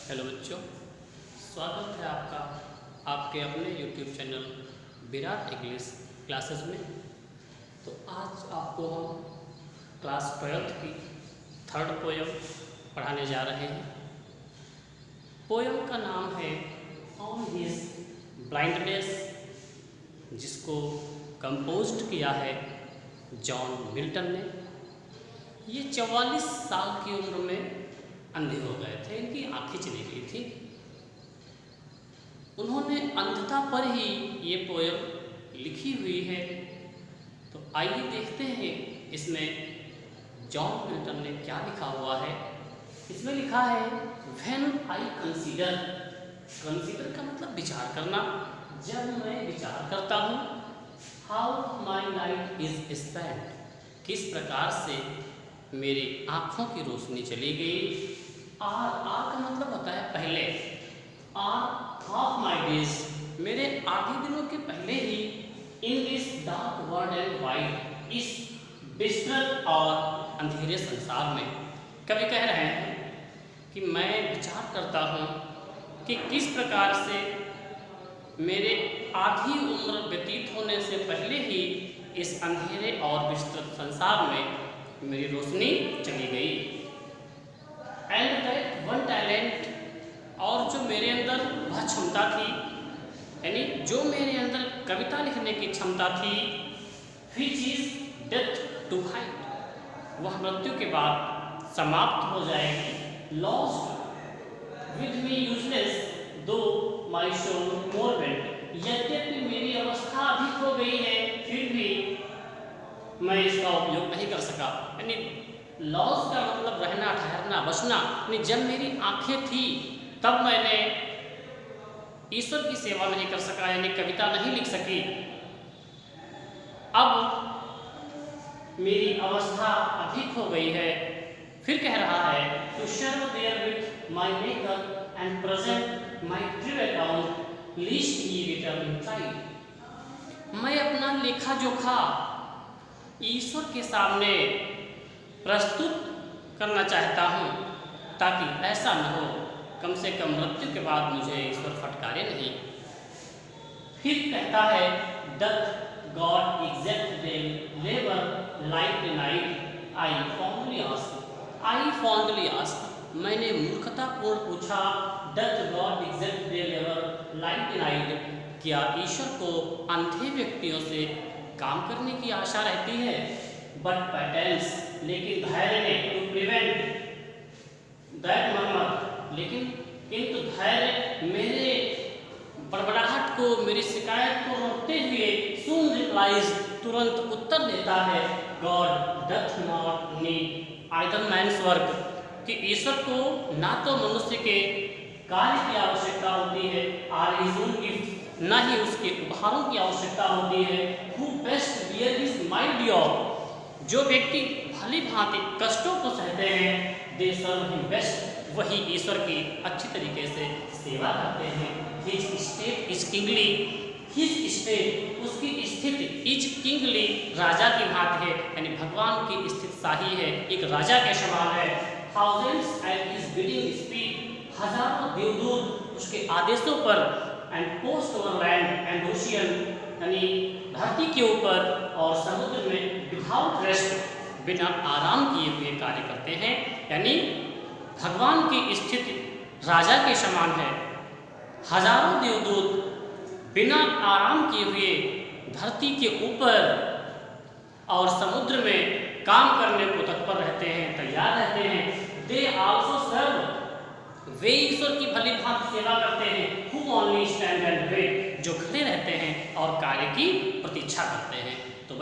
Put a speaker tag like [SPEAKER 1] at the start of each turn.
[SPEAKER 1] Hello बच्चों, स्वागत है आपका आपके अपने YouTube channel Virat English classes में। तो आज आपको हम क्लास 12th की थर्ड पोयम पढ़ाने जा रहे हैं। पोयम का नाम है ऑन हिज ब्लाइंडनेस, जिसको कंपोज्ड किया है जॉन मिल्टन ने। ये 44 साल की उम्र में अंधे हो गए थे, इनकी आंखें चली गई थी। उन्होंने अंधता पर ही ये पोयम लिखी हुई है। तो आइए देखते हैं इसमें जॉन मिल्टन ने क्या लिखा हुआ है। इसमें लिखा है व्हेन आई कंसीडर, कंसीडर का मतलब विचार करना। जब मैं विचार करता हूँ, how my light is spent, किस प्रकार से मेरी आँखों की रोशनी चली गई। आर का मतलब होता है पहले। आर हाफ माई डेज, मेरे आधे दिनों के पहले ही in this dark world and wide, इस विस्तृत और अंधेरे संसार में। कवि कह रहे हैं कि मैं विचार करता हूँ कि किस प्रकार से मेरे आधी उम्र व्यतीत होने से पहले ही इस अंधेरे और विस्तृत संसार में मेरी रोशनी चली गई। एंड दैट वन टैलेंट, और जो मेरे अंदर वह क्षमता थी, यानी जो मेरे अंदर कविता लिखने की क्षमता थी, which is death to find, वह मृत्यु के बाद समाप्त हो जाएगी। लॉस्ट विद मी यूजलेस दो माई शो मोर बेंट, यद्यपि मेरी अवस्था अधिक हो गई है फिर भी मैं इसका उपयोग नहीं कर सका। यानी लॉस का मतलब रहना, ठहरना, बचना। यानी जब मेरी आंखें थी तब मैंने ईश्वर की सेवा नहीं कर सका, यानी कविता नहीं लिख सकी। अब मेरी अवस्था अधिक हो गई है। फिर कह रहा है to share there with my maker and present my true account least he return try, मैं अपना लेखा जोखा ईश्वर के सामने प्रस्तुत करना चाहता हूँ, ताकि ऐसा न हो कम से कम मृत्यु के बाद मुझे ईश्वर फटकारे नहीं। फिर कहता है doth God exact them labour like the night, I fondly ask, I fondly ask, मैंने मूर्खतापूर्ण पूछा, doth God exact they labour like the night, क्या ईश्वर को अंधे व्यक्तियों से काम करने की आशा रहती है। बट पैटर्न्स, लेकिन धैर्य ने, टू प्रिवेंट दैट मर्मर, लेकिन किंतु धैर्य मेरे बड़बड़ाहट को, मेरी शिकायत को रोकते हुए सून रिप्लाइज, तुरंत उत्तर देता है, God doth not need either man's work, कि ईश्वर को ना तो मनुष्य के कार्य की आवश्यकता होती है, आर हिज ओन गिफ्ट, न ही उसके उपहारों की आवश्यकता होती है। Who best bear his mild yoke, जो व्यक्ति भली भांति कष्टों को सहते हैं, दे सर्व हिम बेस्ट, वही ईश्वर की अच्छी तरीके से सेवा करते हैं। His state is kingly, his state, उसकी स्थिति, इज किंगली, राजा की भांति है, यानी भगवान की स्थिति शाही है, एक राजा के समान है। Thousands at his bidding speed, हजारों देवदूत उसके आदेशों पर, and post over land and ocean, यानी धरती के ऊपर और समुद्र में विदाउट रेस्ट, बिना आराम किए हुए कार्य करते हैं। यानी भगवान की स्थिति राजा के समान है। हजारों देवदूत बिना आराम किए हुए धरती के ऊपर और समुद्र में काम करने को तत्पर रहते हैं, तैयार रहते हैं। दे आल्सो सर्व, वे ईश्वर की भली भांति सेवा करते हैं। Who only stand and wait, जो खड़े रहते हैं और कार्य की प्रतीक्षा करते हैं।